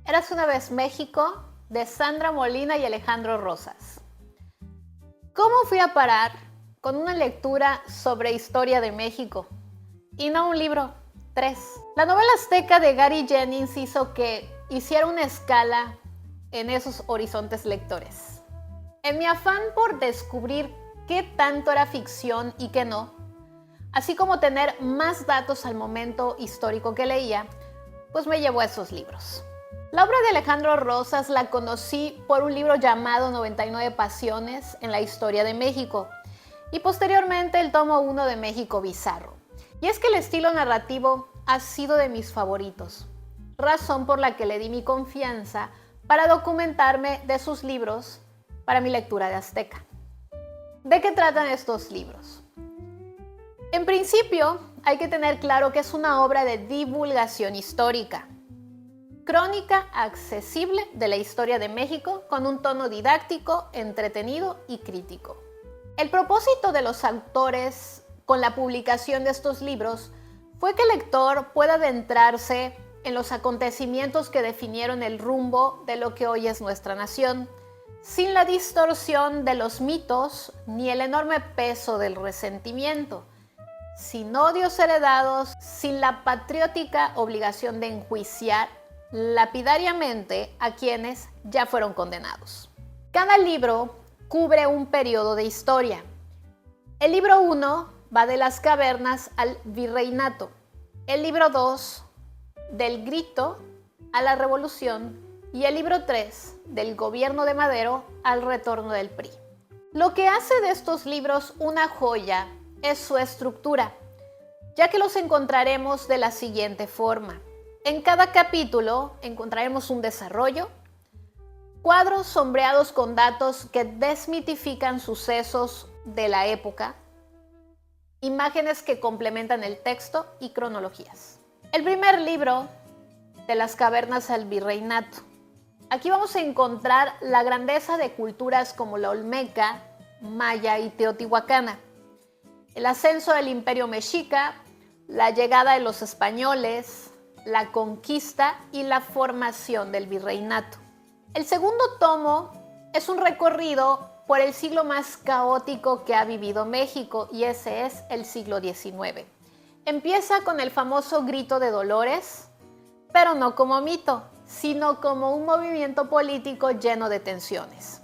Érase una vez México, de Sandra Molina y Alejandro Rosas. ¿Cómo fui a parar con una lectura sobre historia de México? Y no un libro, 3. La novela azteca de Gary Jennings hizo que hiciera una escala en esos horizontes lectores. En mi afán por descubrir qué tanto era ficción y qué no, así como tener más datos al momento histórico que leía, pues me llevó a esos libros. La obra de Alejandro Rosas la conocí por un libro llamado 99 Pasiones en la historia de México y posteriormente el tomo 1 de México Bizarro. Y es que el estilo narrativo ha sido de mis favoritos, razón por la que le di mi confianza para documentarme de sus libros para mi lectura de Azteca. ¿De qué tratan estos libros? En principio, hay que tener claro que es una obra de divulgación histórica, crónica accesible de la historia de México con un tono didáctico, entretenido y crítico. El propósito de los autores con la publicación de estos libros fue que el lector pueda adentrarse en los acontecimientos que definieron el rumbo de lo que hoy es nuestra nación, sin la distorsión de los mitos ni el enorme peso del resentimiento, sin odios heredados, sin la patriótica obligación de enjuiciar lapidariamente a quienes ya fueron condenados. Cada libro cubre un periodo de historia. El libro 1 va de las cavernas al virreinato. El libro 2 del grito a la revolución y el libro 3 del gobierno de Madero al retorno del PRI. Lo que hace de estos libros una joya es su estructura, ya que los encontraremos de la siguiente forma. En cada capítulo encontraremos un desarrollo, cuadros sombreados con datos que desmitifican sucesos de la época, imágenes que complementan el texto y cronologías. El primer libro, de las cavernas al virreinato. Aquí vamos a encontrar la grandeza de culturas como la olmeca, maya y teotihuacana, el ascenso del imperio mexica, la llegada de los españoles, la conquista y la formación del virreinato. El segundo tomo es un recorrido por el siglo más caótico que ha vivido México y ese es el siglo XIX. Empieza con el famoso Grito de Dolores, pero no como mito, sino como un movimiento político lleno de tensiones.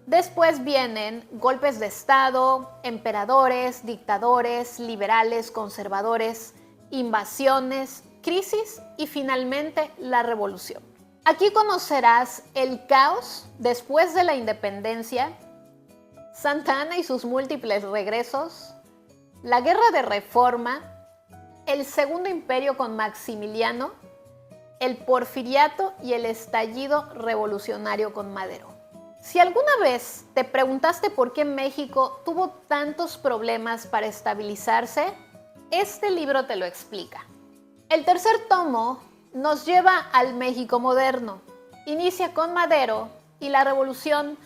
Después vienen golpes de Estado, emperadores, dictadores, liberales, conservadores, invasiones, crisis y finalmente la revolución. Aquí conocerás el caos después de la independencia, Santa Anna y sus múltiples regresos, la guerra de reforma, el segundo imperio con Maximiliano, el porfiriato y el estallido revolucionario con Madero. Si alguna vez te preguntaste por qué México tuvo tantos problemas para estabilizarse, este libro te lo explica. El tercer tomo nos lleva al México moderno. Inicia con Madero y la revolución,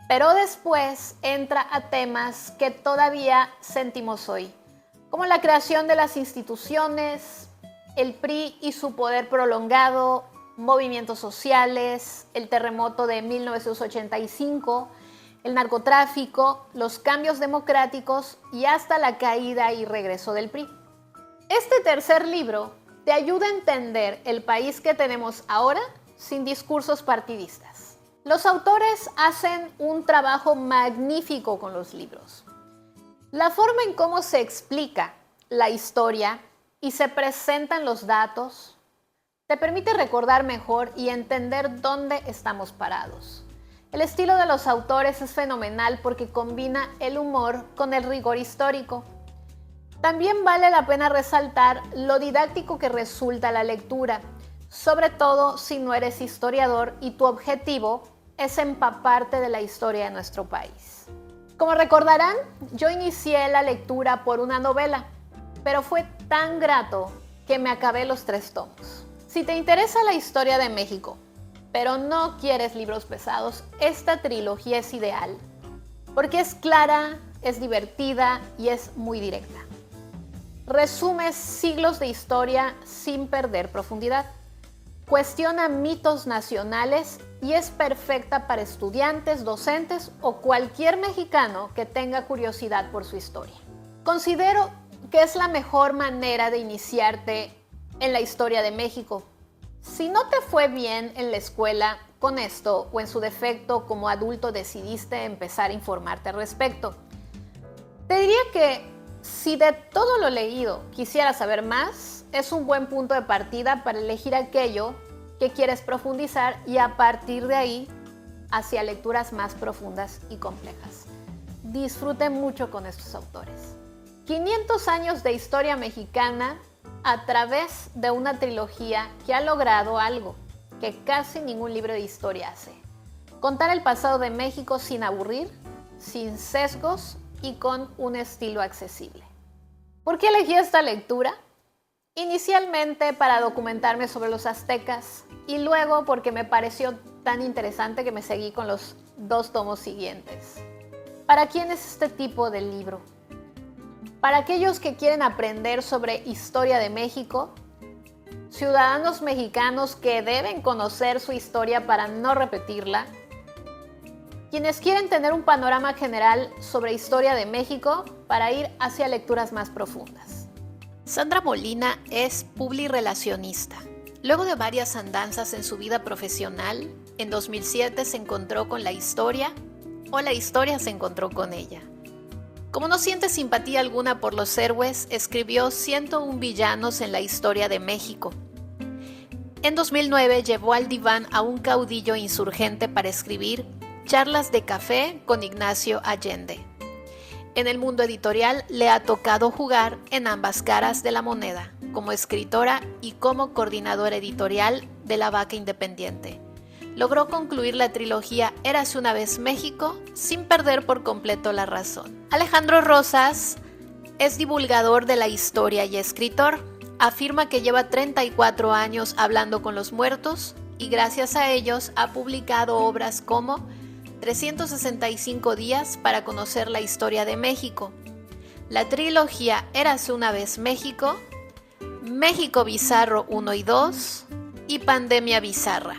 pero después entra a temas que todavía sentimos hoy, como la creación de las instituciones, el PRI y su poder prolongado, movimientos sociales, el terremoto de 1985, el narcotráfico, los cambios democráticos y hasta la caída y regreso del PRI. Este tercer libro te ayuda a entender el país que tenemos ahora sin discursos partidistas. Los autores hacen un trabajo magnífico con los libros. La forma en cómo se explica la historia y se presentan los datos te permite recordar mejor y entender dónde estamos parados. El estilo de los autores es fenomenal porque combina el humor con el rigor histórico. También vale la pena resaltar lo didáctico que resulta la lectura, sobre todo si no eres historiador y tu objetivo es empaparte de la historia de nuestro país. Como recordarán, yo inicié la lectura por una novela, pero fue tan grato que me acabé los 3 tomos. Si te interesa la historia de México, pero no quieres libros pesados, esta trilogía es ideal, porque es clara, es divertida y es muy directa. Resume siglos de historia sin perder profundidad. cuestiona mitos nacionales y es perfecta para estudiantes, docentes o cualquier mexicano que tenga curiosidad por su historia. Considero que es la mejor manera de iniciarte en la historia de México. Si no te fue bien en la escuela con esto o en su defecto como adulto decidiste empezar a informarte al respecto, te diría que si de todo lo leído quisieras saber más, es un buen punto de partida para elegir aquello que quieres profundizar y a partir de ahí hacia lecturas más profundas y complejas. Disfrute mucho con estos autores. 500 años de historia mexicana a través de una trilogía que ha logrado algo que casi ningún libro de historia hace: contar el pasado de México sin aburrir, sin sesgos y con un estilo accesible. ¿Por qué elegí esta lectura? Inicialmente para documentarme sobre los aztecas y luego porque me pareció tan interesante que me seguí con los 2 tomos siguientes. ¿Para quién es este tipo de libro? Para aquellos que quieren aprender sobre historia de México, ciudadanos mexicanos que deben conocer su historia para no repetirla, quienes quieren tener un panorama general sobre historia de México para ir hacia lecturas más profundas. Sandra Molina es publirelacionista. Luego de varias andanzas en su vida profesional, en 2007 se encontró con la historia o la historia se encontró con ella. Como no siente simpatía alguna por los héroes, escribió 101 villanos en la historia de México. En 2009 llevó al diván a un caudillo insurgente para escribir Charlas de café con Ignacio Allende. En el mundo editorial le ha tocado jugar en ambas caras de la moneda, como escritora y como coordinadora editorial de La Vaca Independiente. Logró concluir la trilogía Érase una vez México sin perder por completo la razón. Alejandro Rosas es divulgador de la historia y escritor. Afirma que lleva 34 años hablando con los muertos y gracias a ellos ha publicado obras como 365 días para conocer la historia de México, la trilogía Érase una vez México, México Bizarro 1 y 2 y Pandemia Bizarra.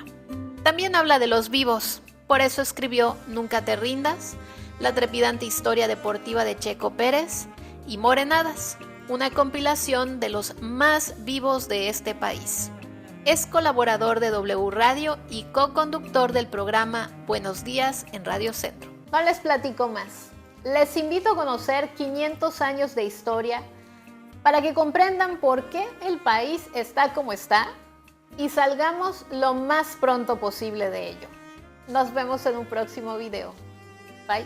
También habla de los vivos, por eso escribió Nunca te rindas, la trepidante historia deportiva de Checo Pérez y Morenadas, una compilación de los más vivos de este país. Es colaborador de W Radio y co-conductor del programa Buenos Días en Radio Centro. No les platico más. Les invito a conocer 500 años de historia para que comprendan por qué el país está como está y salgamos lo más pronto posible de ello. Nos vemos en un próximo video. Bye.